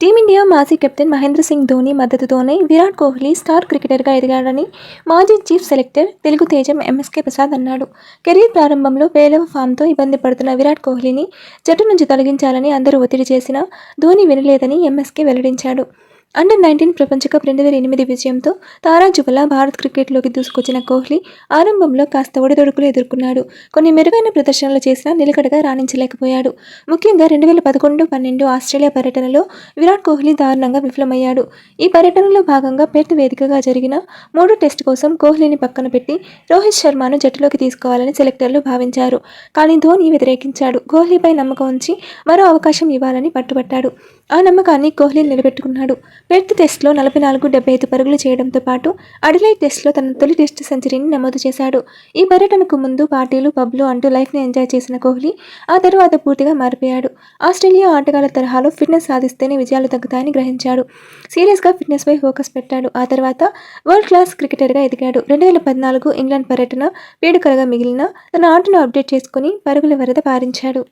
Team India మాజీ captain Mahindra Singh Dhoni మద్దతుతోనే Virat Kohli star క్రికెటర్గా ఎదిగాడని మాజీ chief selector Telugu తేజం ఎంఎస్కే ప్రసాద్ అన్నాడు. కెరీర్ ప్రారంభంలో పేలవ ఫామ్తో ఇబ్బంది పడుతున్న విరాట్ కోహ్లీని జట్టు నుంచి తొలగించాలని అందరూ ఒత్తిడి చేసినా ధోని వినలేదని ఎంఎస్కే వెల్లడించాడు. అండర్-19 ప్రపంచ కప్ 2008 విజయంతో తారాజువలా భారత్ క్రికెట్లోకి దూసుకొచ్చిన కోహ్లీ ఆరంభంలో కాస్త ఒడిదొడుకులు ఎదుర్కొన్నాడు. కొన్ని మెరుగైన ప్రదర్శనలు చేసినా నిలకడగా రాణించలేకపోయాడు. ముఖ్యంగా 2011-12 ఆస్ట్రేలియా పర్యటనలో విరాట్ కోహ్లీ దారుణంగా విఫలమయ్యాడు. ఈ పర్యటనలో భాగంగా పెర్త్ వేదికగా జరిగిన 3వ టెస్టు కోసం కోహ్లీని పక్కన పెట్టి రోహిత్ శర్మను జట్టులోకి తీసుకోవాలని సెలెక్టర్లు భావించారు. కానీ ధోని వ్యతిరేకించాడు. కోహ్లీపై నమ్మకం ఉంచి మరో అవకాశం ఇవ్వాలని పట్టుబట్టాడు. ఆ నమ్మకాన్ని కోహ్లీ నిలబెట్టుకున్నాడు. పెర్త్ టెస్టులో 44-75 పరుగులు చేయడంతో పాటు అడిలైడ్ టెస్టులో తన తొలి టెస్టు సెంచరీని నమోదు చేశాడు. ఈ పర్యటనకు ముందు పార్టీలు, పబ్లు అంటూ లైఫ్ని ఎంజాయ్ చేసిన కోహ్లీ ఆ తర్వాత పూర్తిగా మారిపోయాడు. ఆస్ట్రేలియా ఆటగాళ్ల తరహాలో ఫిట్నెస్ సాధిస్తేనే విజయాలు తగ్గుతాయని గ్రహించాడు. సీరియస్గా ఫిట్నెస్పై ఫోకస్ పెట్టాడు. ఆ తర్వాత వరల్డ్ క్లాస్ క్రికెటర్గా ఎదిగాడు. 2014 ఇంగ్లాండ్ పర్యటన పీడకలగా మిగిలిన తన ఆటను అప్డేట్ చేసుకుని పరుగుల వరద పారించాడు.